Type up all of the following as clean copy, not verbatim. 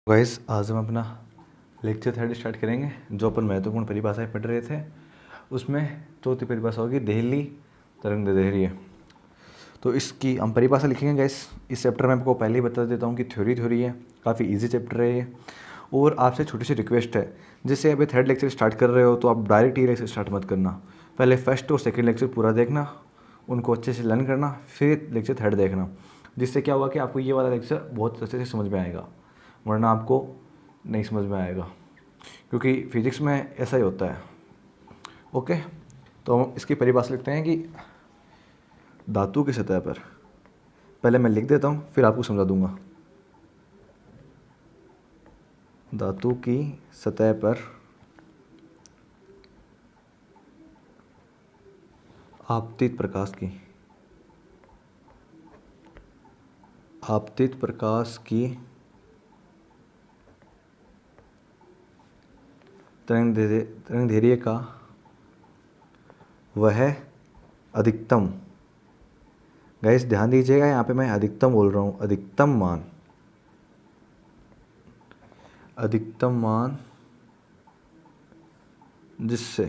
Guys आज हम अपना लेक्चर 3 स्टार्ट करेंगे। जो अपन महत्वपूर्ण परिभाषाएं पढ़ रहे थे उसमें चौथी परिभाषा होगी देहली तरंग दैर्ध्य। तो इसकी हम परिभाषा लिखेंगे गाइस। इस चैप्टर में आपको पहले ही बता देता हूँ कि थ्योरी है, काफ़ी इजी चैप्टर है ये। और आपसे छोटी सी रिक्वेस्ट है, जैसे अभी 3rd लेक्चर स्टार्ट कर रहे हो तो आप डायरेक्ट ये लेक्चर स्टार्ट मत करना। पहले फर्स्ट और सेकेंड लेक्चर पूरा देखना, उनको अच्छे से लर्न करना, फिर लेक्चर 3rd देखना। जिससे क्या होगा कि आपको ये वाला लेक्चर बहुत अच्छे से समझ में आएगा, वरना आपको नहीं समझ में आएगा, क्योंकि फिजिक्स में ऐसा ही होता है। ओके, तो हम इसकी परिभाषा लिखते हैं कि धातु की सतह पर, पहले मैं लिख देता हूँ फिर आपको समझा दूंगा। धातु की सतह पर आपतित प्रकाश की तरंग दैर्ध्य का वह अधिकतम, गाइस ध्यान दीजिएगा यहाँ पे मैं अधिकतम बोल रहा हूँ, अधिकतम मान जिससे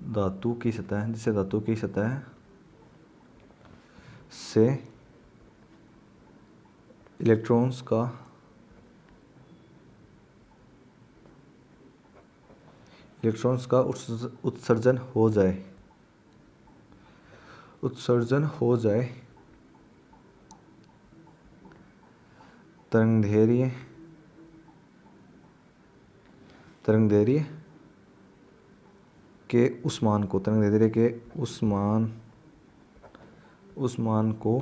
धातु की सतह से इलेक्ट्रॉन्स का उत्सर्जन हो जाए, तरंग दैर्ध्य के उस मान को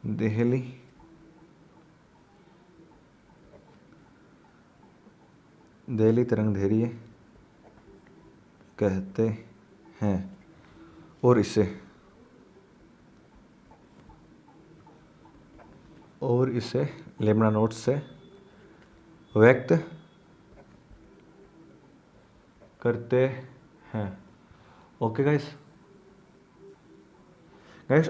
देहली तरंग दैर्ध्य कहते हैं, और इसे लैम्ब्डा नॉट से व्यक्त करते हैं। ओके गाइस,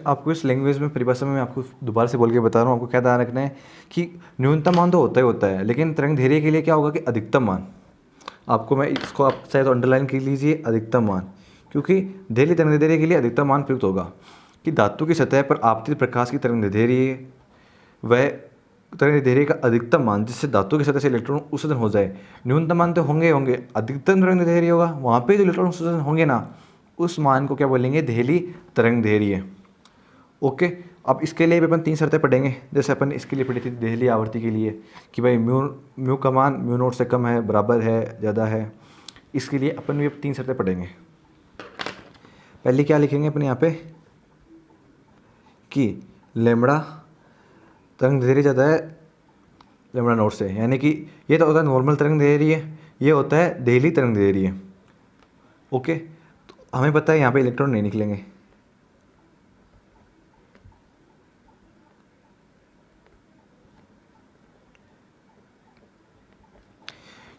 आपको इस लैंग्वेज में परिभाषा में मैं आपको दोबारा से बोल के बता रहा हूँ। आपको क्या ध्यान रखना है कि न्यूनतम मान तो होता है, लेकिन तरंग दैर्ध्य के लिए क्या होगा कि अधिकतम मान। आपको मैं इसको आप चाहे तो अंडरलाइन कर लीजिए, अधिकतम मान, क्योंकि देहली तरंग दैर्ध्य के लिए अधिकतम मान प्रयुक्त होगा कि धातु की सतह पर आपतित प्रकाश की तरंग दैर्ध्य वह तरंग दैर्ध्य का अधिकतम मान जिससे धातु की सतह से इलेक्ट्रॉन उत्सर्जन हो जाए। न्यूनतम मान तो होंगे, अधिकतम तरंग दैर्ध्य होगा, वहाँ पे जो इलेक्ट्रॉन उत्सर्जन होंगे ना, उस मान को क्या बोलेंगे, देहली तरंग दैर्ध्य। ओके, अब इसके लिए भी अपन 3 शर्तें पढ़ेंगे। जैसे अपन इसके लिए पढ़ी थी देहली आवर्ती के लिए कि भाई म्यू का मान म्यू नोट से कम है, बराबर है, ज़्यादा है। इसके लिए अपन भी 3 शर्तें पढ़ेंगे। पहले क्या लिखेंगे अपन यहाँ पे कि लैम्ब्डा तरंग दैर्ध्य ज़्यादा है लैम्ब्डा नोट से, यानी कि ये तो होता है नॉर्मल तरंग दैर्ध्य, ये होता है देहली तरंग दैर्ध्य। ओके, तो हमें पता है यहाँ पे इलेक्ट्रॉन नहीं निकलेंगे,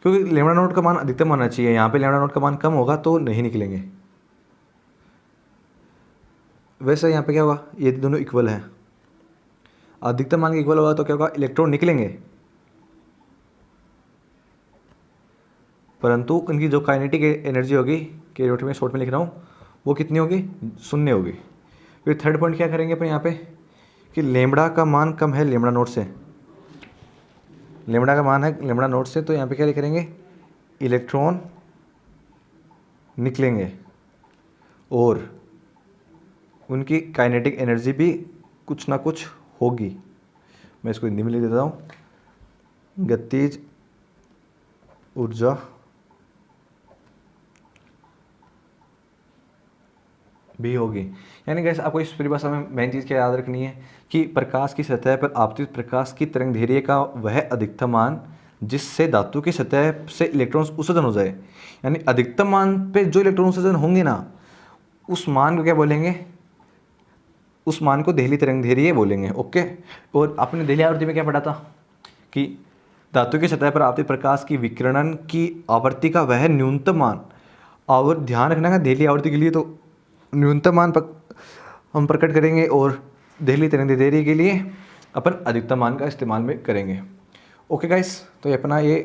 क्योंकि लैम्ब्डा नॉट का मान अधिकतम होना चाहिए। यहाँ पे लैम्ब्डा नॉट का मान कम होगा तो नहीं निकलेंगे। वैसे यहाँ पे क्या होगा, ये दोनों इक्वल है, अधिकतम मान के इक्वल होगा तो क्या होगा, इलेक्ट्रॉन निकलेंगे, परंतु उनकी जो काइनेटिक एनर्जी होगी, के में शॉर्ट में लिख रहा हूँ, वो कितनी होगी, 0 होगी। फिर थर्ड पॉइंट क्या करेंगे अपन यहाँ पे कि लैम्ब्डा का मान कम है लैम्ब्डा नॉट से, लैम्ब्डा का मान है लैम्ब्डा नॉट से, तो यहाँ पे क्या लिख करेंगे, इलेक्ट्रॉन निकलेंगे और उनकी काइनेटिक एनर्जी भी कुछ ना कुछ होगी। मैं इसको हिंदी में लिख देता हूँ, गतिज ऊर्जा भी होगी। यानी गाइस आपको इस परिभाषा में मेन चीज़ क्या याद रखनी है कि प्रकाश की सतह पर आपतित प्रकाश की तरंग दैर्ध्य का वह अधिकतम मान जिससे धातु की सतह से इलेक्ट्रॉन्स उत्सर्जन हो जाए। यानी अधिकतम मान पे जो इलेक्ट्रॉन उत्सर्जन होंगे ना, उस मान को क्या बोलेंगे, उस मान को देहली तरंग दैर्ध्य बोलेंगे। ओके, और आपने देहली आवृत्ति में क्या पढ़ा था कि धातु की सतह पर आपतित प्रकाश की विकिरणन की आवृत्ति का वह न्यूनतम मान, और ध्यान रखना है देहली आवृत्ति के लिए तो न्यूनतम मान हम प्रकट करेंगे और देहली तरंग देरी के लिए अपन अधिकतम मान का इस्तेमाल में करेंगे। ओके गाइस, तो ये अपना ये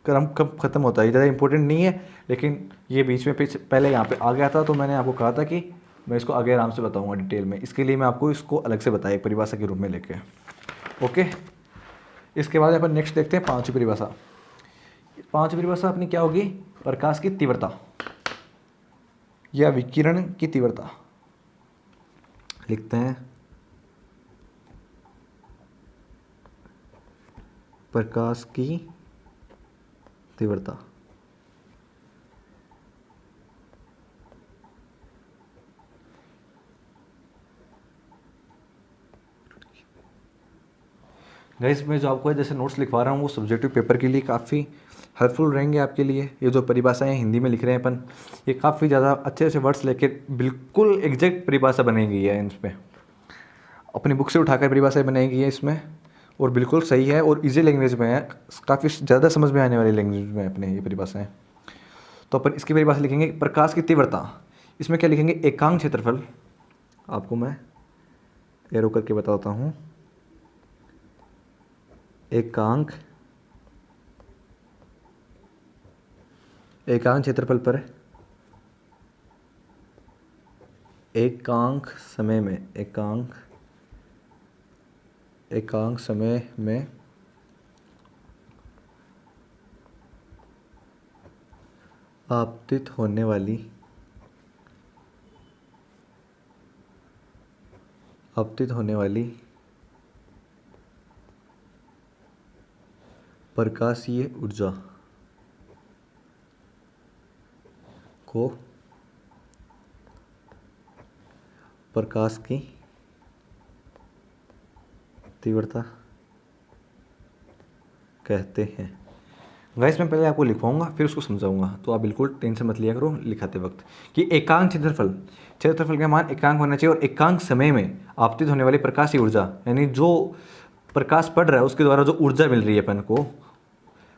क्रम कब ख़त्म होता है, ज़्यादा इंपॉर्टेंट नहीं है, लेकिन ये बीच में पहले यहाँ पे आ गया था, तो मैंने आपको कहा था कि मैं इसको आगे आराम से बताऊँगा डिटेल में, इसके लिए मैं आपको इसको अलग से बताया परिभाषा के रूप में लेके। ओके, इसके बाद अपन नेक्स्ट देखते हैं पांचवी परिभाषा। पांचवी परिभाषा अपनी क्या होगी, प्रकाश की तीव्रता या विकिरण की तीव्रता। लिखते हैं प्रकाश की तीव्रता। गाइस, मैं जो आपको जैसे नोट्स लिखवा रहा हूँ वो सब्जेक्टिव पेपर के लिए काफ़ी हेल्पफुल रहेंगे आपके लिए। ये जो परिभाषाएं हिंदी में लिख रहे हैं अपन, ये काफ़ी ज़्यादा अच्छे अच्छे वर्ड्स लेके बिल्कुल एग्जैक्ट परिभाषा बनाई गई है इसमें, अपनी बुक से उठाकर परिभाषाएं बनाई गई है इसमें, और बिल्कुल सही है और इजी लैंग्वेज में है, काफ़ी ज़्यादा समझ में आने वाली लैंग्वेज में अपने ये परिभाषाएं। तो अपन इसकी परिभाषा लिखेंगे प्रकाश की तीव्रता। इसमें क्या लिखेंगे, एकांक क्षेत्रफल। आपको मैं एरो करके बताता हूँ। एकांक क्षेत्रफल पर एकांक समय में आपतित होने वाली प्रकाशीय ऊर्जा को प्रकाश की तीव्रता कहते हैं। गाइस, मैं पहले आपको लिखवाऊंगा फिर उसको समझाऊंगा, तो आप बिल्कुल टेंशन मत लिया करो लिखाते वक्त कि एकांक क्षेत्रफल का मान एकांक होना चाहिए और एकांक समय में आपतित होने वाली प्रकाशीय ऊर्जा, यानी जो प्रकाश पड़ रहा है उसके द्वारा जो ऊर्जा मिल रही है अपन को,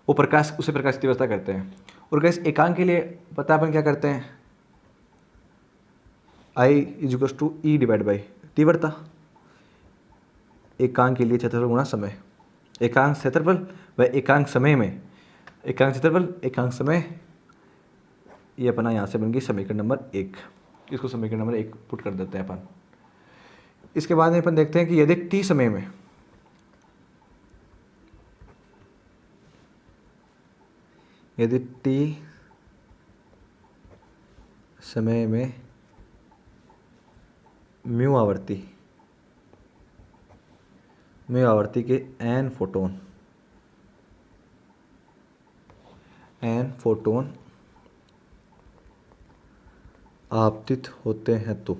वो उसे प्रकाश की तीव्रता करते हैं। और गाइस, एकांक के लिए पता है अपन क्या करते हैं, I = E डिवाइड बाई तीव्रता। एकांक के लिए क्षेत्रफल गुणा समय, एकांक क्षेत्रफल व एकांक समय में, एकांक क्षेत्रफल एकांक समय, ये अपना यहाँ से बन गई समीकरण नंबर 1। इसको समीकरण नंबर 1 पुट कर देते हैं अपन। इसके बाद में अपन देखते हैं कि यदि t समय में म्यू आवर्ती के n फोटोन आपतित होते हैं तो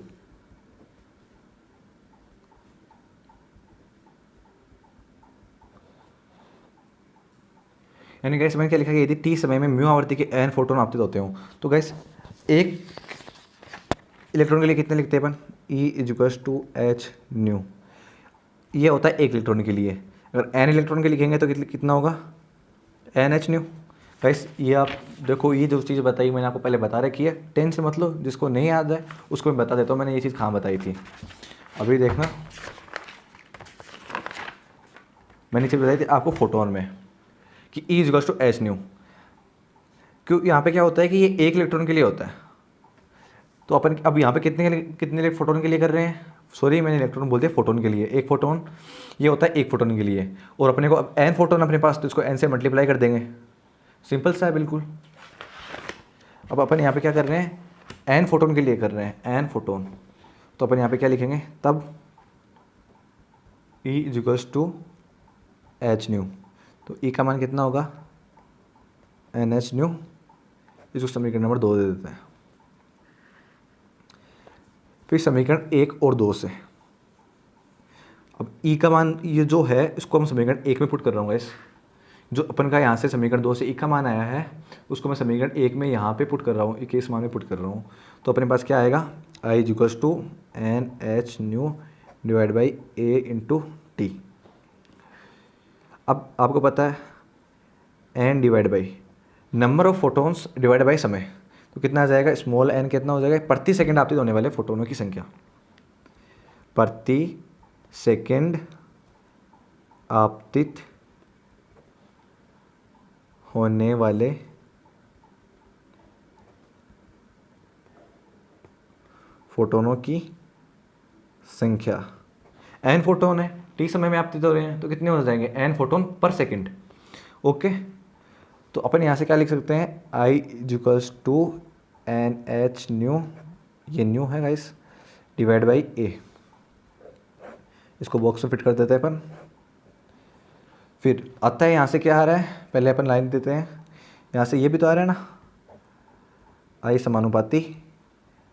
यानी गैस मैंने क्या लिखा कि यदि t समय में म्यू आवर्ती के n फोटोन आपतित होते हो, तो गैस एक इलेक्ट्रॉन के लिए कितने लिखते हैं अपन, E = h न्यू। ये होता है एक इलेक्ट्रॉन के लिए। अगर n इलेक्ट्रॉन के लिखेंगे तो कितना होगा, NH न्यू। गाइस, ये आप देखो, ये जो चीज़ बताई मैंने आपको पहले बता रखी है, टेंशन मत लो, जिसको नहीं याद है उसको मैं बता देता हूँ मैंने ये चीज़ कहाँ बताई थी। अभी देखना, मैंने चीज़ बताई थी आपको फोटोन में कि E = h न्यू। क्यों, यहाँ पे क्या होता है कि ये एक इलेक्ट्रॉन के लिए होता है, तो अपन अब यहाँ पे कितने फोटोन के लिए कर रहे हैं, सॉरी मैंने इलेक्ट्रॉन बोल दिया, फोटोन के लिए। एक फोटोन ये होता है एक फोटोन के लिए, और अपने को अब n फोटोन अपने पास, तो इसको n से मल्टीप्लाई कर देंगे, सिंपल सा है बिल्कुल। अब अपन यहाँ पे क्या कर रहे हैं, n फोटोन के लिए कर रहे हैं, n फोटोन, तो अपन यहाँ पे क्या लिखेंगे तब, E = h न्यू। तो E का मान कितना होगा, NH न्यू। इसको समीकरण नंबर 2 दे देते हैं। फिर समीकरण 1 और 2 से, अब E का मान ये जो है इसको हम समीकरण 1 में पुट कर रहा हूँ गाइस। जो अपन का यहाँ से समीकरण 2 से E का मान आया है उसको मैं समीकरण 1 में यहाँ पे पुट कर रहा हूँ, E के इस मान में पुट कर रहा हूँ। तो अपने पास क्या आएगा, I = NH new divide by A × T। अब आपको पता है n divide by number of photons divide by समय, तो कितना आ जाएगा, स्मॉल n कितना हो जाएगा, प्रति सेकंड आपतित होने वाले फोटोनों की संख्या। प्रति सेकंड आपतित होने वाले फोटोनों की संख्या। एन फोटोन है, टी समय में आपतित हो रहे हैं, तो कितने हो जाएंगे, N photons per second. Okay, तो अपन यहाँ से क्या लिख सकते हैं, I equals to N H nu, ये न्यू है गाइस, डिवाइड बाई ए। इसको बॉक्स में फिट कर देते हैं अपन। फिर आता है यहाँ से क्या आ रहा है, पहले अपन लाइन देते हैं, यहाँ से ये भी तो आ रहा है ना, आई समानुपाती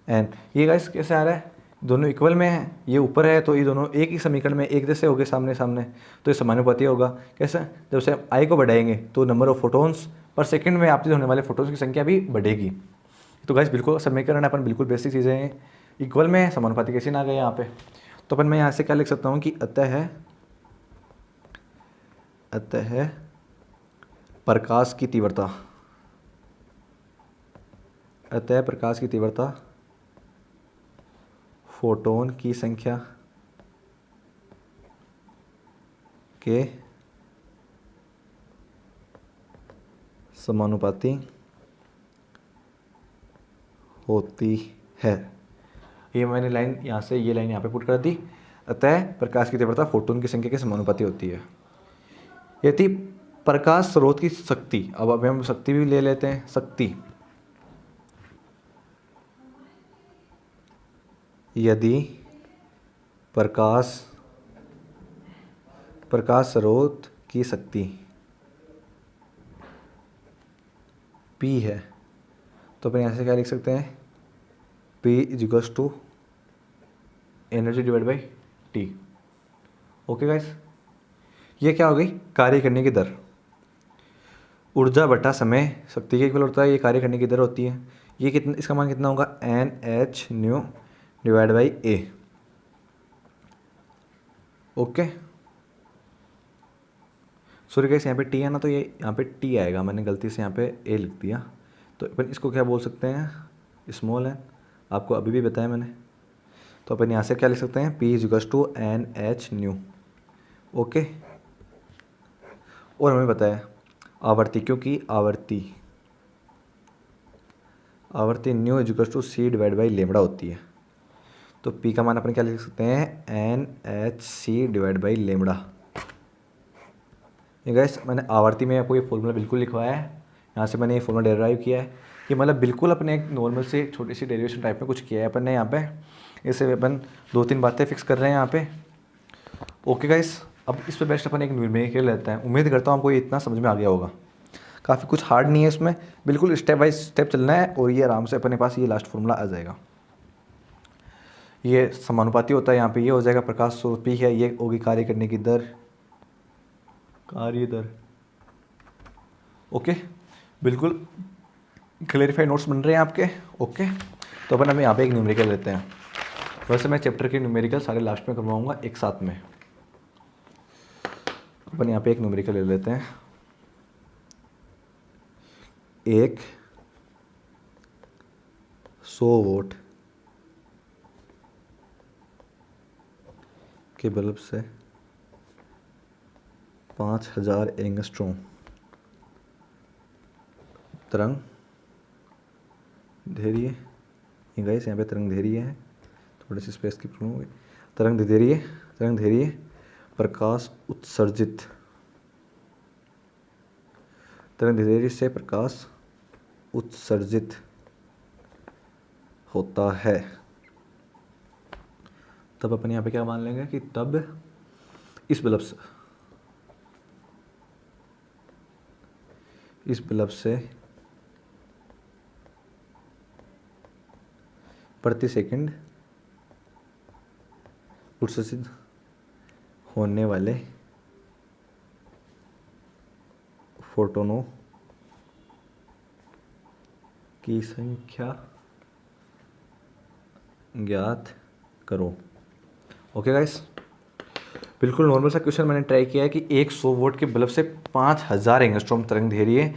एन। ये गाइस कैसे आ रहा है, दोनों इक्वल में है, ये ऊपर है तो ये दोनों एक ही समीकरण में एक जैसे हो गए सामने सामने, तो ये समानुपाती होगा। कैसे, जब से आई को बढ़ाएंगे तो नंबर ऑफ फोटोन्स पर सेकंड में आपतित होने वाले फोटोन्स की संख्या भी बढ़ेगी। तो गाइस बिल्कुल समीकरण अपन बिल्कुल बेसिक चीज़ें हैं, इक्वल में है, समानुपाती कैसे ना गए यहाँ पे। तो अपन मैं यहाँ से क्या लिख सकता हूँ कि अतः प्रकाश की तीव्रता, अतः प्रकाश की तीव्रता फोटोन की संख्या के समानुपाती होती है। ये मैंने लाइन यहाँ से, ये लाइन यहाँ पे पुट कर दी, अतः प्रकाश की तीव्रता फोटोन की संख्या के समानुपाती होती है। ये थी प्रकाश स्रोत की शक्ति। अब हम शक्ति भी ले लेते हैं, शक्ति, यदि प्रकाश स्रोत की शक्ति P है, तो अपन यहाँ से क्या लिख सकते हैं, P equals to energy divide by T. Okay guys, ये क्या हो गई, कार्य करने की दर, ऊर्जा बटा समय शक्ति के इक्वल होता है, ये कार्य करने की दर होती है। ये कितना, इसका मान कितना होगा, N H nu divide by A. Okay, sorry guys, यहाँ पे टी है ना, तो ये यहाँ पे टी आएगा, मैंने गलती से यहाँ पे ए लिख दिया, तो अपन इसको क्या बोल सकते हैं, स्मॉल है, आपको अभी भी बताया मैंने। तो अपन यहाँ से क्या लिख सकते हैं, P equals to N H nu. Okay, और हमें बताया आवर्ती, क्योंकि आवर्ती nu equals to C divide by lambda होती है। तो P का मान अपन क्या लिख सकते हैं, N H C divide by lambda. ये गाइस मैंने आवर्ती में आपको ये फॉर्मूला बिल्कुल लिखवाया है, यहाँ से मैंने ये फॉर्मूला डेराइव किया है। ये मतलब बिल्कुल अपने एक नॉर्मल से छोटी सी डेरिवेशन टाइप में कुछ किया है अपन ने यहाँ पे, इससे अपन 2-3 बातें फिक्स कर रहे हैं यहाँ पे। ओके गाइस, अब इस पे बेस्ट अपन एक न्यूमेरिकल लेते हैं। उम्मीद करता हूँ आपको ये इतना समझ में आ गया होगा, काफ़ी कुछ हार्ड नहीं है इसमें, बिल्कुल स्टेप बाय स्टेप चलना है, और ये आराम से अपने पास ये लास्ट फॉर्मूला आ जाएगा। ये समानुपाती होता है, यहाँ पे ये हो जाएगा प्रकाश स्रोत P है, ये होगी कार्य करने की दर, कार्य दर। ओके, बिल्कुल क्लेरिफाइड नोट्स बन रहे हैं आपके। ओके, तो अपन हम यहाँ पे एक न्यूमेरिकल लेते हैं। वैसे मैं चैप्टर के न्यूमेरिकल सारे लास्ट में करवाऊंगा एक साथ में। अपन यहाँ पे एक न्यूमेरिकल ले लेते हैं, एक 100 वोट के बल्ब से 5000 एंगस्ट्रॉम तरंग धैर्य, ये गाइस यहाँ पे तरंग धैर्य है, थोड़ी सी स्पेस की प्रॉब्लम होगी, तरंग धैर्य प्रकाश उत्सर्जित, तरंग धैर्य से प्रकाश उत्सर्जित होता है। तब अपन यहाँ पे क्या मान लेंगे कि तब इस बल्ब से प्रति सेकंड उत्सर्जित होने वाले फोटोनों की संख्या ज्ञात करो। ओके गाइस, बिल्कुल नॉर्मल सा क्वेश्चन मैंने ट्राई किया है कि एक 100 वोट के बल्ब से 5000 एंगस्ट्रॉम तरंग धैर्य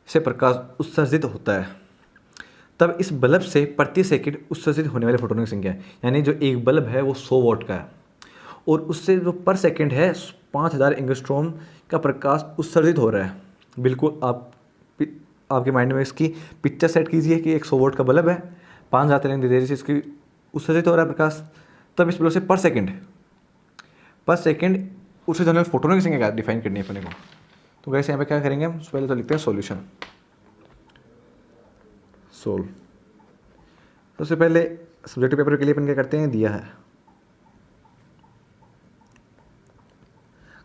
से प्रकाश उत्सर्जित होता है, तब इस बल्ब से प्रति सेकंड उत्सर्जित होने वाले फोटोनों की संख्या है, यानी जो एक बल्ब है वो 100 वॉट का है और उससे जो पर सेकंड है 5000 एंगस्ट्रॉम का प्रकाश उत्सर्जित हो रहा है। बिल्कुल आपके माइंड में इसकी पिक्चर सेट कीजिए कि एक 100 वोल्ट का बल्ब है, 5000 तरंग देरी से इसकी उत्सर्जित हो रहा है प्रकाश। तब इस बल्ब से पर सेकंड उससे जनरल फोटोनों की संख्या डिफाइन करनी है अपने को। तो वैसे यहाँ पे क्या करेंगे हम, पहले तो लिखते हैं सॉल्यूशन। सोल्व सबसे पहले सब्जेक्टिव पेपर के लिए अपन क्या करते हैं, दिया है।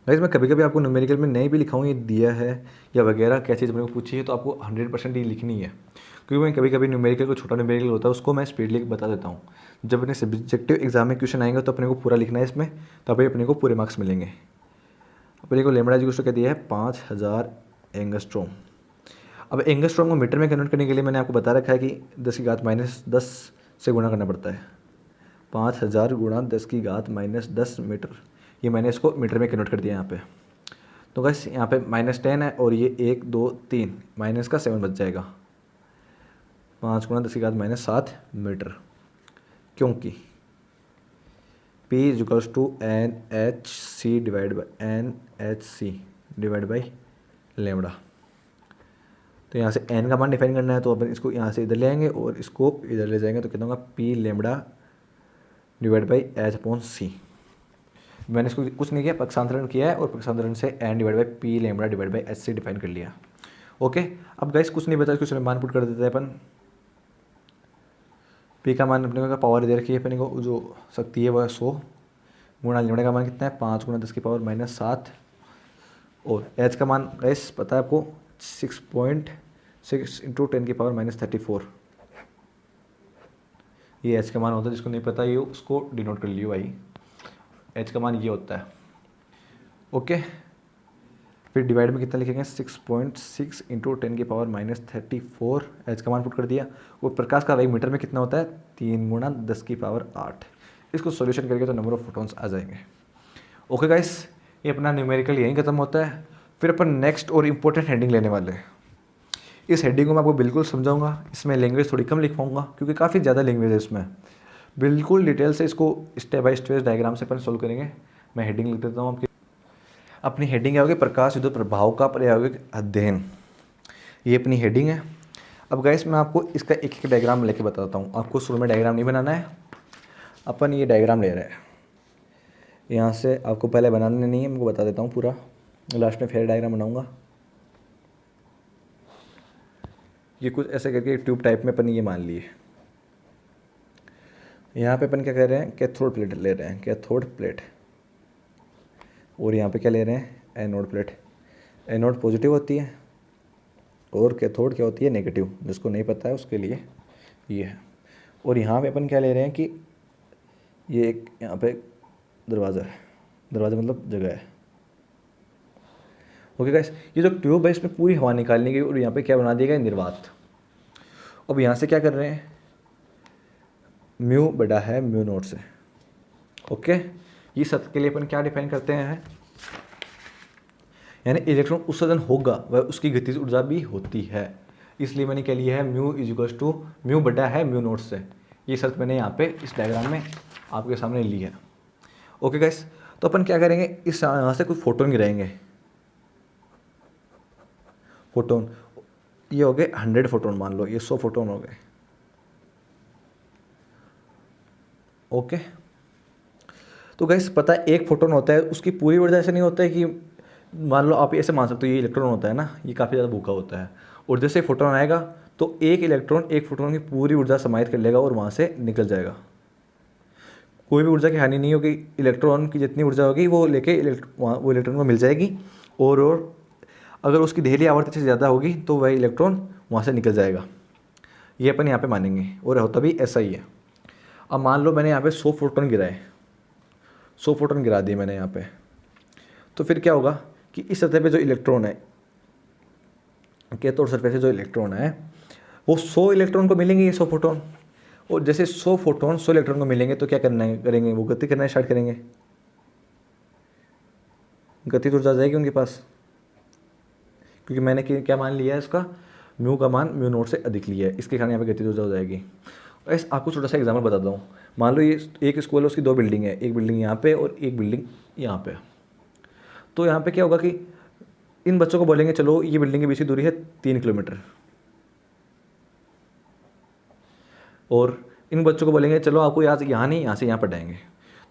गाइस मैं कभी कभी आपको न्यूमेरिकल में नहीं भी लिखाऊँ ये दिया है या वगैरह क्या चीज़ अपने को पूछी है तो आपको 100% ये लिखनी है, क्योंकि मैं कभी कभी न्यूमेरिकल को छोटा न्यूमेरिकल होता है उसको मैं स्पीडली बता देता हूँ। जब अपने सब्जेक्टिव एग्जाम में क्वेश्चन आएंगे तो अपने को पूरा लिखना है इसमें, तभी अपने को पूरे मार्क्स मिलेंगे। अपने को लेमड़ा जी क्या दिया है 5000 एंगस्ट्रॉम। अब एंगस्ट्रॉम को मीटर में कन्वर्ट करने के लिए मैंने आपको बता रखा है कि 10⁻10 से गुणा करना पड़ता है। 5000 गुणा 10⁻10 मीटर, ये मैंने इसको मीटर में कन्वर्ट कर दिया यहाँ पे। तो बस यहाँ पे -10 है और ये 1 2 3 माइनस का 7 बच जाएगा। 5 गुणा 10⁻7 मीटर, क्योंकि P = NHC divide by lambda. तो यहाँ से n का मान डिफाइन करना है तो अपन इसको यहाँ से इधर ले आएंगे और इसको इधर ले जाएंगे तो कितना होगा P lambda divide by H/c। मैंने इसको कुछ नहीं किया, पक्षांतरण किया है और पक्षांतरण से n divide by P lambda divide by H/c define कर लिया। ओके, अब गाइस कुछ नहीं बचा, कुछ मान पुट कर देते हैं अपन। P का मान अपने को पावर दे रखी है अपने को, जो शक्ति है वह 100 गुणा लेमड़ा का मान कितना है 5 गुणा 10⁻7 और H का मान गाइस पता है आपको 6.6 × 10⁻34। ये H का मान होता है, जिसको नहीं पता ये उसको डिनोट कर लियो भाई। H का मान ये होता है। ओके, फिर डिवाइड में कितना लिखेंगे 6.6 × 10⁻34। H का मान पुट कर दिया। वो प्रकाश का वेग मीटर में कितना होता है 3 गुणा 10⁸। इसको सॉल्यूशन करके तो नंबर ऑफ फोटॉन्स आ जाएंगे। ओके गाइस, ये अपना न्यूमेरिकल यहीं खत्म होता है। फिर अपन नेक्स्ट और इम्पोर्टेंट हेडिंग लेने वाले हैं। इस हेडिंग को मैं आपको बिल्कुल समझाऊंगा, इसमें लैंग्वेज थोड़ी कम लिखवाऊंगा क्योंकि काफ़ी ज़्यादा लैंग्वेज है इसमें। बिल्कुल डिटेल से इसको स्टेप बाय स्टेप डायग्राम से अपन सोल्व करेंगे। मैं हेडिंग लिख देता हूँ आपकी। अपनी हेडिंग क्या होगी, प्रकाश विद्युत प्रभाव का प्रायोगिक अध्ययन। ये अपनी हेडिंग है। अब गाइस मैं आपको इसका एक एक डायग्राम लेके बताता हूँ। आपको शुरू में डायग्राम नहीं बनाना है, अपन ये डायग्राम ले रहे हैं। यहाँ से आपको पहले बनाने नहीं है, मैं बता देता हूँ पूरा, लास्ट में फेयर डायग्राम बनाऊँगा। ये कुछ ऐसे करके ट्यूब टाइप में अपन ये मान लिए। यहाँ पे अपन क्या कर रहे हैं, कैथोड प्लेट ले रहे हैं, कैथोड प्लेट। और यहाँ पे क्या ले रहे हैं, एनोड प्लेट। एनोड पॉजिटिव होती है और कैथोड क्या होती है, नेगेटिव। जिसको नहीं पता है उसके लिए ये है। और यहाँ पे अपन क्या ले रहे हैं कि ये एक यहाँ पे दरवाज़ा है, दरवाज़ा मतलब जगह है। ओके गाइस, ये जो ट्यूब है इसमें पूरी हवा निकालने की, और यहाँ पे क्या बना दिया गया, निर्वात। अब यहाँ से क्या कर रहे हैं, म्यू बड़ा है म्यू नोट से। ओके, ये सत्य के लिए अपन क्या डिफाइन करते हैं, यानी इलेक्ट्रॉन उत्सर्जन होगा वह उसकी गतिज ऊर्जा भी होती है। इसलिए मैंने क्या लिया है, म्यू = म्यू बड़ा है म्यू नोट से। ये शर्त मैंने यहाँ पे इस डायग्राम में आपके सामने ली है। ओके गाइस, तो अपन क्या करेंगे, इस यहाँ से कुछ फोटोन गिराएंगे। फोटोन ये हो गए 100 फोटोन, मान लो ये 100 फोटोन हो गए। ओके, तो गाइस पता है एक फोटोन होता है, उसकी पूरी ऊर्जा ऐसे नहीं होता है कि मान लो आप ऐसे मान सकते हो ये इलेक्ट्रॉन होता है ना, ये काफ़ी ज़्यादा भूखा होता है, और जैसे फोटोन आएगा तो एक इलेक्ट्रॉन एक फोटोन की पूरी ऊर्जा समाहित कर लेगा और वहाँ से निकल जाएगा। कोई भी ऊर्जा की हानि नहीं होगी, इलेक्ट्रॉन की जितनी ऊर्जा होगी वो लेके वो इलेक्ट्रॉन को मिल जाएगी, और अगर उसकी देहली आवर्ती से ज़्यादा होगी तो वह इलेक्ट्रॉन वहाँ से निकल जाएगा। ये अपन यहाँ पे मानेंगे, और होता भी ऐसा ही है। अब मान लो मैंने यहाँ पे 100 फोटोन गिराए, 100 फोटोन गिरा दिए मैंने यहाँ पे, तो फिर क्या होगा कि इस सतह पे जो इलेक्ट्रॉन है, कैथोड सरफेस पे जो इलेक्ट्रॉन है वो 100 इलेक्ट्रॉन को मिलेंगे, ये 100 फोटोन। और जैसे 100 फोटोन 100 इलेक्ट्रॉन को मिलेंगे तो क्या करना है, करेंगे वो गति करना स्टार्ट करेंगे, गति तो ऊर्जा जाएगी उनके पास, क्योंकि मैंने क्या मान लिया है इसका, म्यू का मान म्यू नोट से अधिक लिया है, इसके कारण यहाँ पे गति ऊर्जा हो जाएगी। और इस आपको छोटा सा एग्जाम्पल बताता हूँ। मान लो ये एक स्कूल है, उसकी 2 बिल्डिंग है, एक बिल्डिंग यहाँ पे और एक बिल्डिंग यहाँ पे। तो यहाँ पे क्या होगा कि इन बच्चों को बोलेंगे चलो ये बिल्डिंग के बीच की दूरी है 3 किलोमीटर, और इन बच्चों को बोलेंगे चलो आपको यहाँ नहीं यहाँ से यहाँ पढ़ाएंगे।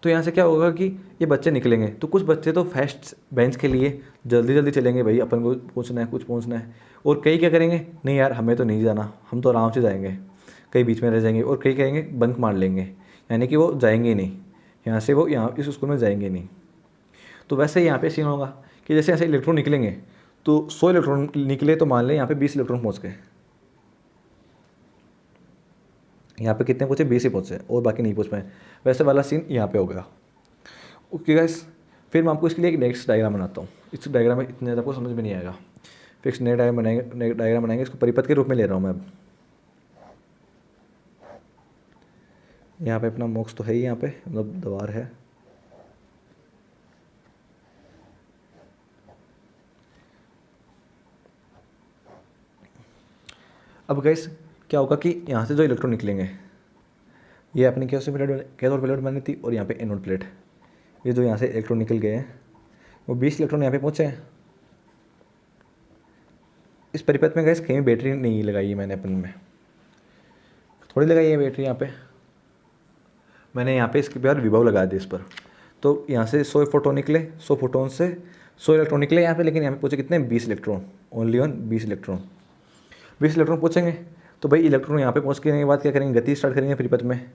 तो यहाँ से क्या होगा कि ये बच्चे निकलेंगे, तो कुछ बच्चे तो फर्स्ट बेंच के लिए जल्दी जल्दी चलेंगे, भाई अपन को पहुँचना है, कुछ पहुँचना है। और कई क्या करेंगे, नहीं यार हमें तो नहीं जाना, हम तो आराम से जाएंगे, कई बीच में रह जाएंगे। और कई कहेंगे बंक मार लेंगे, यानी कि वो जाएंगे ही नहीं, यहाँ से वो यहाँ इस स्कूल में जाएंगे नहीं। तो वैसे यहाँ पे सीन होगा कि जैसे ऐसे इलेक्ट्रॉन निकलेंगे, तो 100 इलेक्ट्रॉन निकले तो मान लें यहाँ पे 20 इलेक्ट्रॉन पहुँच गए। यहाँ पे कितने पहुँचे, 20 ही पहुँचे और बाकी नहीं पहुँच पाए। वैसे वाला सीन यहाँ पे हो गया। ओके गाइस, फिर मैं आपको इसके लिए एक नेक्स्ट डायग्राम बनाता हूँ। इस डायग्राम में इतने ज़्यादा आपको समझ में नहीं आएगा, फिक्स नए डायग्राम बनाएंगे। इसको परिपथ के रूप में ले रहा हूँ मैं अब। यहाँ पे अपना मोक्स तो है ही, यहाँ पे मतलब दीवार है। अब गाइस क्या होगा कि यहाँ से जो इलेक्ट्रॉन निकलेंगे, ये अपनी कैथोड प्लेट बनी थी और यहाँ पे एनोड प्लेट। ये जो यहाँ से इलेक्ट्रॉन निकल गए हैं वो 20 इलेक्ट्रॉन यहाँ पे पहुँचे हैं। इस परिपथ में गाइस कहीं बैटरी नहीं लगाई है मैंने, अपन में थोड़ी लगाई है बैटरी। यहाँ पे मैंने यहाँ पे इसके बाद विभव लगा दिया इस पर। तो यहाँ से 100 फोटोन निकले, 100 फोटोन से 100 इलेक्ट्रॉन निकले यहाँ पे, लेकिन यहाँ पे पूछे कितने, 20 electron, only on 20 electron. 20 electron पूछेंगे तो भाई इलेक्ट्रॉन यहाँ पे पहुँचने के बाद क्या करेंगे, गति स्टार्ट करेंगे परिपथ में।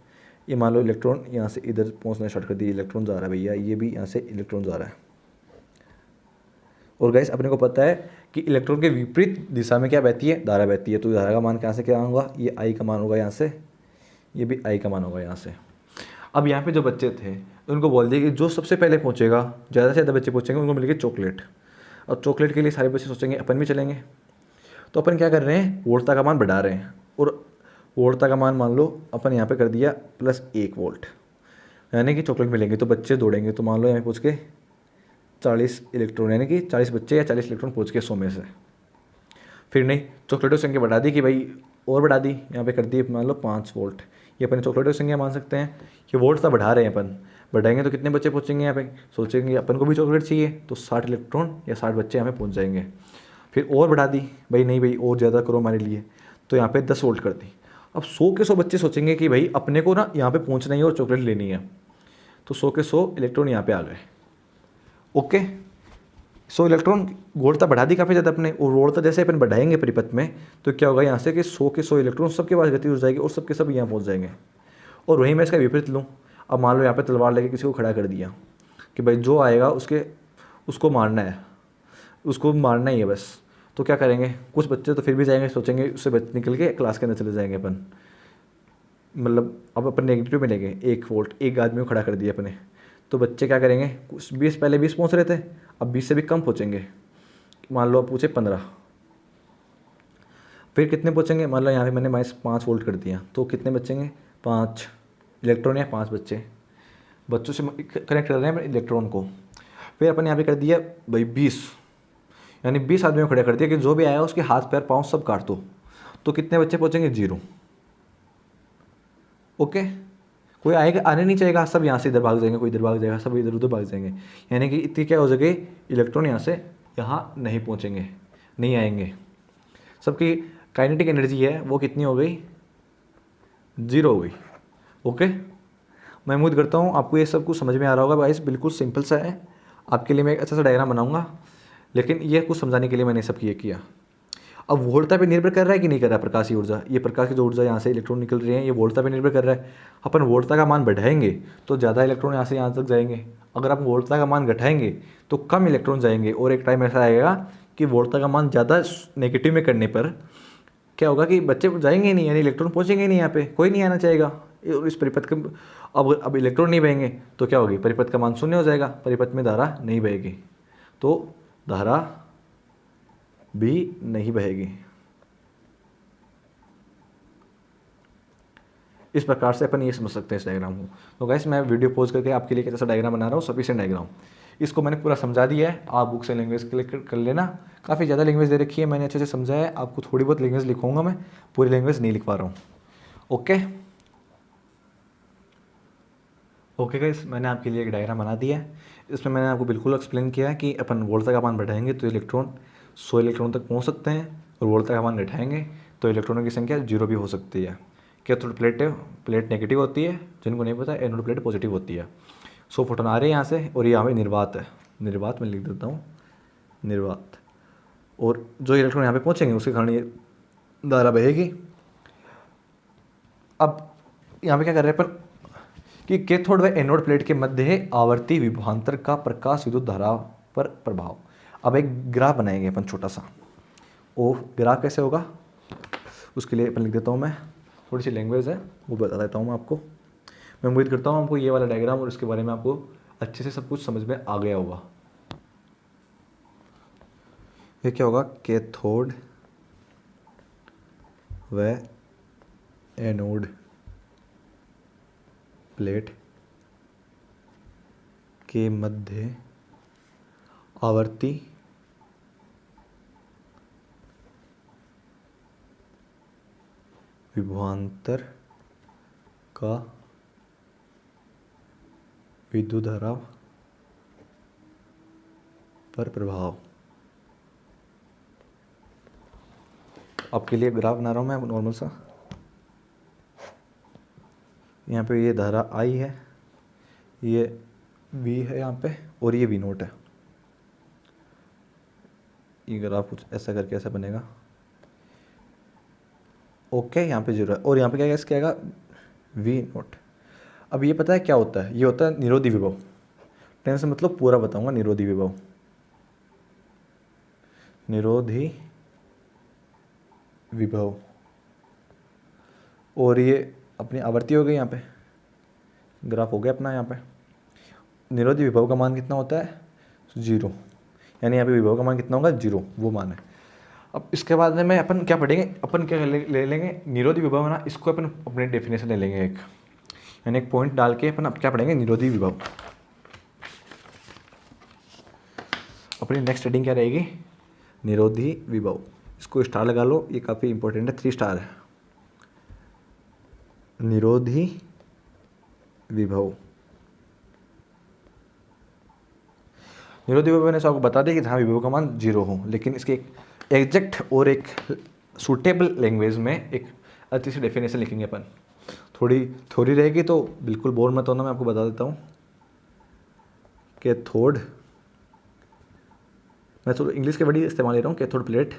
ये मान लो इलेक्ट्रॉन यहाँ से इधर पहुँचना स्टार्ट कर दिए, इलेक्ट्रॉन जा रहा है भैया, ये भी यहाँ से इलेक्ट्रॉन जा रहा है। और गाइस अपने को पता है कि इलेक्ट्रॉन के विपरीत दिशा में क्या बहती है, धारा बहती है। तो धारा का मान कहाँ से क्या होगा, ये आई का मान होगा यहाँ से, ये भी आई का मान होगा यहाँ से। अब यहाँ पे जो बच्चे थे उनको बोल दिया कि जो सबसे पहले पहुँचेगा, ज़्यादा से ज़्यादा बच्चे पहुँचेंगे उनको मिलेगी चॉकलेट। और चॉकलेट के लिए सारे बच्चे सोचेंगे अपन भी चलेंगे। तो अपन क्या कर रहे हैं, वोल्टता का मान बढ़ा रहे हैं। और वोल्टता का मान मान लो अपन यहाँ पे कर दिया +1 वोल्ट, यानी कि चॉकलेट मिलेंगे। तो बच्चे दौड़ेंगे, तो मान लो यहाँ पहुँच के 40 इलेक्ट्रॉन, यानी कि 40 बच्चे या 40 इलेक्ट्रॉन पहुँच के 100 में से। फिर नहीं, चॉकलेटों की संख्या बढ़ा दी कि भाई और बढ़ा दी, यहाँ पे कर दी मान लो 5 वोल्ट। ये अपन चॉकलेटों की संख्या मान सकते हैं कि वोल्ट तो बढ़ा रहे हैं अपन, बढ़ाएंगे तो कितने बच्चे पहुँचेंगे यहाँ पे, सोचेंगे अपन को भी चॉकलेट चाहिए तो 60 इलेक्ट्रॉन या 60 बच्चे यहाँ पे पहुँच जाएंगे। फिर और बढ़ा दी, भाई नहीं भाई और ज़्यादा करो हमारे लिए, तो यहाँ पे 10 वोल्ट कर दी। अब 100 के 100 बच्चे सोचेंगे कि भाई अपने को ना यहाँ पे पहुँचना ही है और चॉकलेट लेनी है, तो 100 के 100 इलेक्ट्रॉन यहाँ पे आ गए। ओके, 100 इलेक्ट्रॉन वोल्टता बढ़ा दी काफ़ी ज़्यादा अपने। और वोल्टता जैसे अपन बढ़ाएंगे परिपथ में तो क्या होगा यहाँ से कि 100 के 100 इलेक्ट्रॉन सबके पास गति हो जाएगी और सबके सब यहाँ पहुँच जाएंगे। और वहीं मैं इसका विपरीत लूँ, अब मान लो यहाँ पे तलवार लेके किसी को खड़ा कर दिया कि भाई जो आएगा उसको मारना है, उसको मारना ही है बस। तो क्या करेंगे, कुछ बच्चे तो फिर भी जाएंगे, सोचेंगे उससे निकल के क्लास के अंदर चले जाएंगे अपन, मतलब अब अपन नेगेटिव में लेंगे 1 वोल्ट, एक आदमी को खड़ा कर दिया अपने। तो बच्चे क्या करेंगे, कुछ 20 पहले 20 पहुँच रहे थे, अब 20 से भी कम पहुँचेंगे। मान लो अब पूछे 15, फिर कितने पहुँचेंगे, मान लो यहाँ पे मैंने -5 वोल्ट कर दिया, तो कितने बचेंगे, 5 इलेक्ट्रॉन या 5 बच्चे, बच्चों से कनेक्ट कर रहे हैं इलेक्ट्रॉन को। फिर अपन यहाँ पे कर दिया भाई 20, यानी 20 आदमियों को खड़ा कर दिया कि जो भी आया उसके हाथ पैर पाँव सब काट दो। तो कितने बच्चे पहुँचेंगे, 0। ओके, कोई आएगा, आने नहीं चाहेगा, सब यहाँ से इधर भाग जाएंगे, कोई इधर भाग जाएगा, सब इधर उधर भाग जाएंगे। यानी कि इतनी क्या हो जाएगी, इलेक्ट्रॉन यहाँ से यहाँ नहीं पहुँचेंगे, नहीं आएंगे। सबकी काइनेटिक एनर्जी है वो कितनी हो गई, 0 हो गई। ओके, मैं उम्मीद करता हूँ आपको ये सब कुछ समझ में आ रहा होगा गाइस। बिल्कुल सिंपल सा है, आपके लिए मैं एक अच्छा सा डायग्राम बनाऊँगा, लेकिन ये कुछ समझाने के लिए मैंने सब ये किया। अब वोल्टता पे निर्भर कर रहा है कि नहीं कर रहा है प्रकाश की ऊर्जा, ये प्रकाश की जो ऊर्जा यहाँ से इलेक्ट्रॉन निकल रही है ये वोल्टता पे निर्भर कर रहा है। अपन वोल्टता का मान बढ़ाएंगे तो ज़्यादा इलेक्ट्रॉन यहाँ से यहाँ तक जाएंगे, अगर आप वोल्टता का मान घटाएंगे तो कम इलेक्ट्रॉन जाएंगे। और एक टाइम ऐसा आएगा कि वोल्टता का मान ज़्यादा नेगेटिव में करने पर क्या होगा कि बच्चे जाएंगे नहीं, यानी इलेक्ट्रॉन पहुँचेंगे नहीं, यहाँ पे कोई नहीं आना चाहेगा। और इस परिपथ के अब इलेक्ट्रॉन नहीं बहेंगे तो क्या होगी, परिपथ का मान 0 हो जाएगा, परिपथ में धारा नहीं बहेगी, तो धारा भी नहीं बहेगी। इस प्रकार से अपन ये समझ सकते हैं इस डायग्राम को। तो गाइस मैं वीडियो पॉज करके आपके लिए कैसा डायग्राम बना रहा हूँ, सफिशिएंट डायग्राम। इसको मैंने पूरा समझा दिया है, आप बुक से लैंग्वेज क्लिक कर लेना। काफ़ी ज़्यादा लैंग्वेज दे रखी है, मैंने अच्छे से समझा है, आपको थोड़ी बहुत लैंग्वेज लिखूंगा मैं, पूरी लैंग्वेज नहीं लिख पा रहा हूँ। ओके ओके गाइस, मैंने आपके लिए एक डायग्राम बना दिया है। इसमें मैंने आपको बिल्कुल एक्सप्लेन किया है कि अपन वोल्ट तक मान बढ़ाएंगे तो इलेक्ट्रॉन 100 इलेक्ट्रॉन तक पहुंच सकते हैं, और वोल्ट तक मान घटाएंगे तो इलेक्ट्रॉनों की संख्या 0 भी हो सकती है। कैथोड प्लेट है, प्लेट नेगेटिव होती है, जिनको नहीं पता एनोड प्लेट पॉजिटिव होती है। 100 फोटोन आ रहे हैं यहाँ से, और ये यहाँ पे निर्वात है, निर्वात मैं लिख देता हूँ, निर्वात। और जो इलेक्ट्रॉन यहाँ पे पहुँचेंगे उसके कारण ये धारा बहेगी। अब यहाँ पे क्या कर रहे हैं अपन कि कैथोड व एनोड प्लेट के मध्य आवर्ती विभवांतर का प्रकाश विद्युत धारा पर प्रभाव। अब एक ग्राफ बनाएंगे अपन छोटा सा, वो ग्राफ कैसे होगा उसके लिए अपन लिख देता हूँ मैं, थोड़ी सी लैंग्वेज है वो बता देता हूँ मैं आपको। मैं उम्मीद करता हूँ आपको ये वाला डायग्राम और इसके बारे में आपको अच्छे से सब कुछ समझ में आ गया होगा। ये क्या होगा, कैथोड व एनोड प्लेट के मध्य आवर्ती विभवांतर का विद्युत धारा पर प्रभाव। आपके लिए ग्राफ बना रहा हूँ मैं नॉर्मल सा। यहाँ पे ये धारा आई है, ये वी है यहाँ पे, और ये वी नोट है। ये ग्राफ कुछ ऐसा करके ऐसा बनेगा। ओके यहाँ पे 0 है, और यहाँ पे क्या क्या आएगा, वी नोट। अब ये पता है क्या होता है, ये होता है निरोधी विभव। टेंशन मतलब पूरा बताऊंगा, निरोधी विभव, निरोधी विभव। और ये अपनी आवर्ती हो गई, यहाँ पे ग्राफ हो गया अपना। यहाँ पे निरोधी विभव का मान कितना होता है, 0, यानी यहाँ पे विभव का मान कितना होगा, 0, वो मान है। अब इसके बाद में अपन क्या पढ़ेंगे, अपन क्या ले लेंगे, निरोधी विभव है ना, इसको अपन अपने डेफिनेशन ले लेंगे एक, यानी एक पॉइंट डाल के अपन अब क्या पढ़ेंगे, निरोधी विभव। अपनी नेक्स्ट रीडिंग क्या रहेगी, निरोधी विभव। इसको स्टार लगा लो, ये काफ़ी इंपॉर्टेंट है, 3 स्टार है। निरोधी विभव, निरोधी विभव मैंने आपको बता दिया कि जहाँ विभव का मान 0 हो, लेकिन इसके एक एग्जैक्ट और एक सूटेबल लैंग्वेज में एक अच्छी सी डेफिनेशन लिखेंगे अपन। थोड़ी थ्योरी रहेगी तो बिल्कुल बोर मत होना, मैं आपको बता देता हूँ। कैथोड, मैं थोड़ा इंग्लिश के वर्ड ही इस्तेमाल ले रहा हूँ, कैथोड प्लेट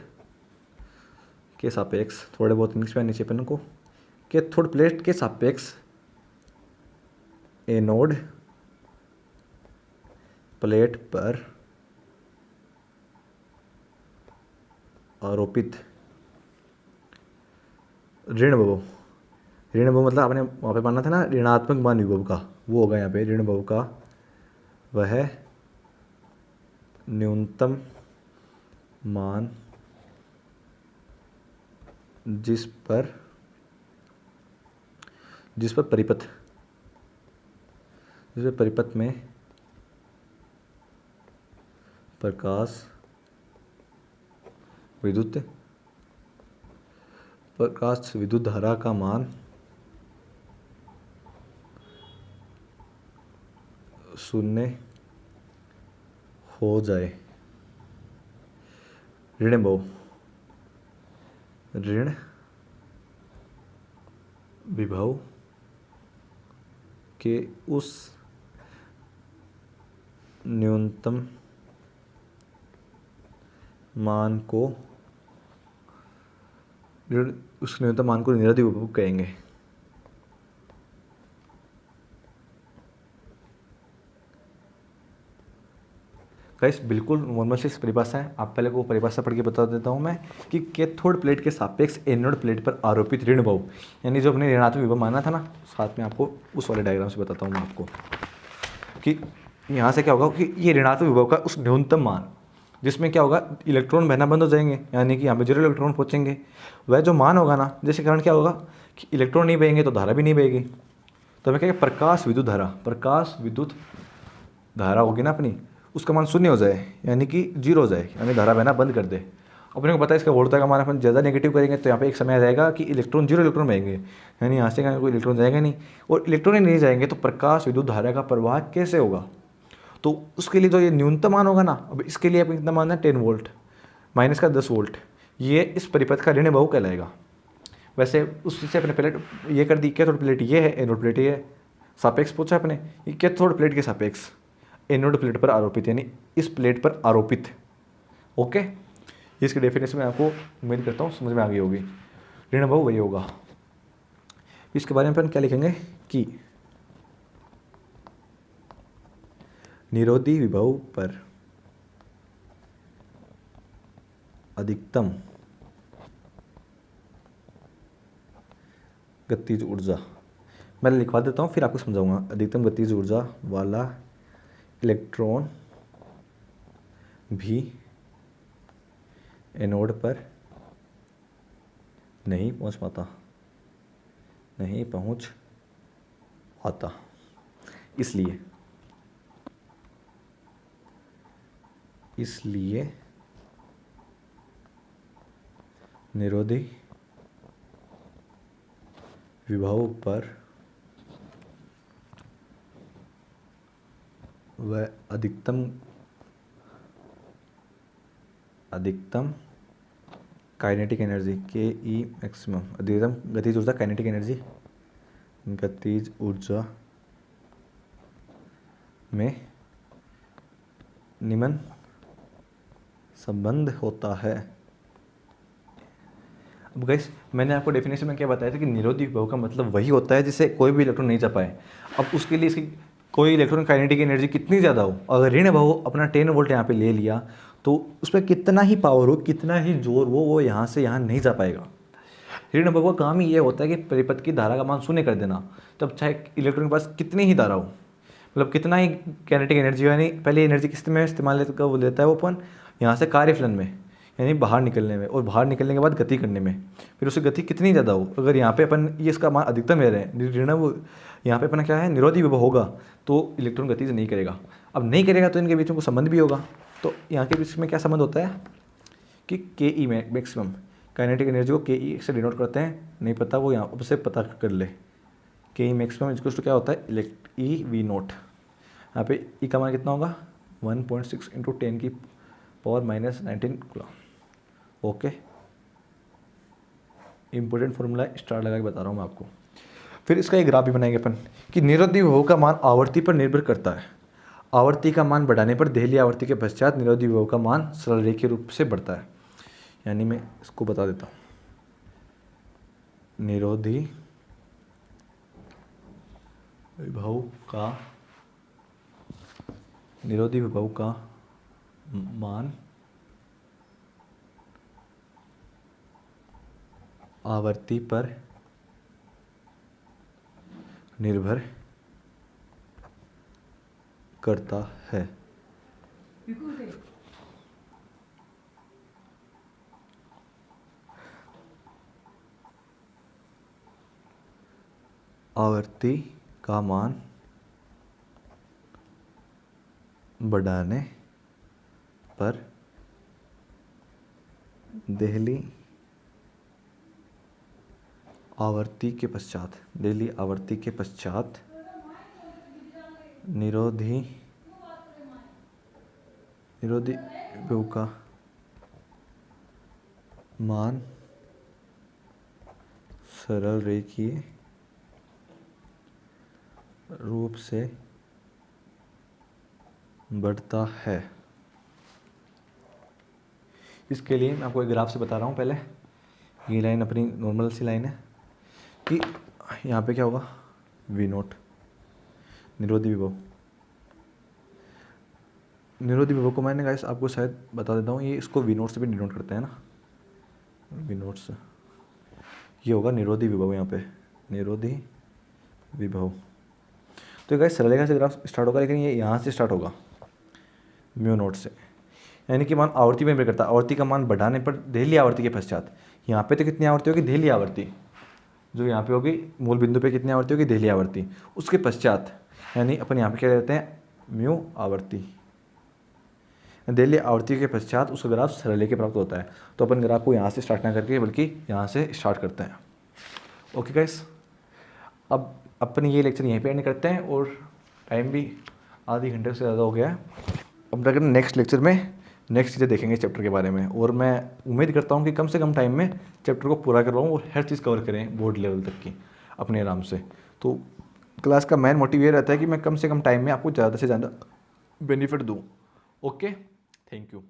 के सापेक्ष, थोड़े बहुत इंग्लिश में नीचे अपन को, कैथोड प्लेट के सापेक्ष एनोड प्लेट पर आरोपित ऋण विभव, ऋण विभव मतलब आपने वहाँ पे मानना था ना ऋणात्मक मान विभव का, वो होगा यहाँ पे ऋण विभव का वह न्यूनतम मान जिस पर परिपथ में प्रकाश विद्युत धारा का मान 0 हो जाए। ऋण विभव के उस न्यूनतम मान को निरोधी विभव कहेंगे। गाइस बिल्कुल नॉर्मल सी परिभाषा है, आप पहले को परिभाषा पढ़ के बता देता हूँ मैं कि कैथोड प्लेट के सापेक्ष एनोड प्लेट पर आरोपित ऋण विभव, यानी जो अपने ऋणात्मक विभव माना था ना, साथ में आपको उस वाले डायग्राम से बताता हूँ मैं आपको कि यहाँ से क्या होगा कि ये ऋणात्मक विभव का उस न्यूनतम मान जिसमें क्या होगा, इलेक्ट्रॉन बहना बंद हो जाएंगे, यानी कि यहाँ पे 0 इलेक्ट्रॉन पहुँचेंगे। वह जो मान होगा ना, जिसके कारण क्या होगा कि इलेक्ट्रॉन नहीं बहेंगे तो धारा भी नहीं बहेगी। तो हमें क्या प्रकाश विद्युत धारा होगी ना अपनी, उसका मान शून्य हो जाए, यानी कि जीरो हो जाए, यानी धारा बहना बंद कर दे। अपने को पता है इसका वोल्टता का मान अपन ज़्यादा नेगेटिव करेंगे तो यहाँ पे एक समय आ जाएगा कि इलेक्ट्रॉन जीरो इलेक्ट्रॉन रहेंगे, यानी यहाँ से कहीं कोई इलेक्ट्रॉन जाएगा नहीं, और इलेक्ट्रॉन ही नहीं जाएंगे तो प्रकाश विद्युत धारा का प्रवाह कैसे होगा। तो उसके लिए तो ये न्यूनतम मान होगा ना। अब इसके लिए अपन कितना मान है 10 वोल्ट, माइनस का 10 वोल्ट, ये इस परिपथ का ऋण बहु कहलाएगा। वैसे उससे अपने प्लेट ये कर दी, कैथोड प्लेट ये है, एनोड प्लेट ये है, सापेक्ष पूछा अपने, ये कैथोड प्लेट के सापेक्ष एनोड प्लेट पर आरोपित, यानी इस प्लेट पर आरोपित। ओके, इसकी डेफिनेशन मैं आपको उम्मीद करता हूँ समझ में आ गई होगी। ऋण बहु वही होगा। इसके बारे में अपन क्या लिखेंगे कि निरोधी विभव पर अधिकतम गतिज ऊर्जा, मैं लिखवा देता हूँ फिर आपको समझाऊंगा। अधिकतम गतिज ऊर्जा वाला इलेक्ट्रॉन भी एनोड पर नहीं पहुँच पाता, नहीं पहुँच पाता, इसलिए निरोधी विभव पर वह अधिकतम काइनेटिक एनर्जी के ई मैक्सिमम, अधिकतम गतिज ऊर्जा काइनेटिक एनर्जी, गतिज ऊर्जा में निम्न संबंध होता है। अब गाइस मैंने आपको डेफिनेशन में क्या बताया था कि निरोधी विभव का मतलब वही होता है जिससे कोई भी इलेक्ट्रॉन नहीं जा पाए। अब उसके लिए इसकी कोई इलेक्ट्रॉन काइनेटिक एनर्जी कितनी ज़्यादा हो, अगर ऋण विभव अपना 10 वोल्ट यहाँ पे ले लिया तो उसमें कितना ही पावर हो, कितना ही जोर हो, वो यहाँ से यहाँ नहीं जा पाएगा। ऋण विभव का काम ही ये होता है कि परिपथ की धारा का मान शून्य कर देना। तब चाहे इलेक्ट्रॉन के पास कितनी ही धारा हो, मतलब कितना ही काइनेटिक एनर्जी हो, यानी पहले एनर्जी किस में इस्तेमाल लेता है वो अपन यहाँ से कार्यफलन में, यानी बाहर निकलने में, और बाहर निकलने के बाद गति करने में। फिर उसकी गति कितनी ज़्यादा हो, अगर यहाँ पे अपन ये इसका मान अधिकतम ले रहे हैं, ऋण वो यहाँ पे अपना क्या है निरोधी विभव होगा तो इलेक्ट्रॉन गति से नहीं करेगा। अब नहीं करेगा तो इनके बीच में कोई संबंध भी होगा। तो यहाँ के बीच में क्या संबंध होता है कि के ई मैक्सिमम, काइनेटिक एनर्जी को के ई से डिनोट करते हैं, नहीं पता वो यहाँ से पता कर ले। के ई मैक्सिमम इक्वल्स टू क्या होता है ई वी नोट। यहाँ पे ई का मान कितना होगा 1.6 × 10⁻⁻⁻19 coulomb. Okay, important formula star लगा के बता रहा हूँ मैं आपको। फिर इसका एक ग्राफ भी बनाएंगे अपन कि निरोधी विभव का मान आवर्ती पर निर्भर करता है। आवर्ती का मान बढ़ाने पर देहली आवर्ती के पश्चात निरोधी विभव का मान सरल रेखीय रूप से बढ़ता है। यानी मैं इसको बता देता हूँ, निरोधी विभव का मान आवर्ती पर निर्भर करता है। आवर्ती का मान बढ़ाने पर देहली आवर्ती के पश्चात निरोधी विभव का मान सरल रेखीय रूप से बढ़ता है। इसके लिए मैं आपको एक ग्राफ से बता रहा हूँ। पहले ये लाइन अपनी नॉर्मल सी लाइन है कि यहाँ पे क्या होगा वी नोट निरोधी विभव को मैंने गाइस आपको शायद बता देता हूँ, ये इसको वी नोट से भी डिनोट करते हैं ना, वी नोट से। ये होगा निरोधी विभव, यहाँ पे निरोधी विभव। तो गाइस सरल रेखा से ग्राफ स्टार्ट होगा, लेकिन ये यहाँ से स्टार्ट होगा म्यू नोट से, यानी कि मान आवर्ती में निर्भर करता है। आवर्ती का मान बढ़ाने पर देहली आवर्ती के पश्चात, यहाँ पे तो कितनी आवर्ती होगी देहली आवर्ती, जो यहाँ पे होगी मूल बिंदु पे कितनी आवर्ती होगी देहली आवर्ती, उसके पश्चात यानी अपन यहाँ पे क्या लेते हैं म्यू आवर्ती। दिल्ली आवृत्ति के पश्चात उसका ग्राफ सरल के प्राप्त होता है। तो अपन ग्राफ को यहाँ से स्टार्ट ना करके बल्कि यहाँ से स्टार्ट करते हैं। ओके गाइस, अब अपन ये लेक्चर यहीं पे एंड करते हैं और टाइम भी आधे घंटे से ज़्यादा हो गया है। अब अगर नेक्स्ट लेक्चर में नेक्स्ट चीज़ें देखेंगे चैप्टर के बारे में, और मैं उम्मीद करता हूँ कि कम से कम टाइम में चैप्टर को पूरा करवाऊँ और हर चीज़ कवर करें बोर्ड लेवल तक की अपने आराम से। तो क्लास का मेन मोटिव ये रहता है कि मैं कम से कम टाइम में आपको ज़्यादा से ज़्यादा बेनिफिट दूँ। Okay, thank you.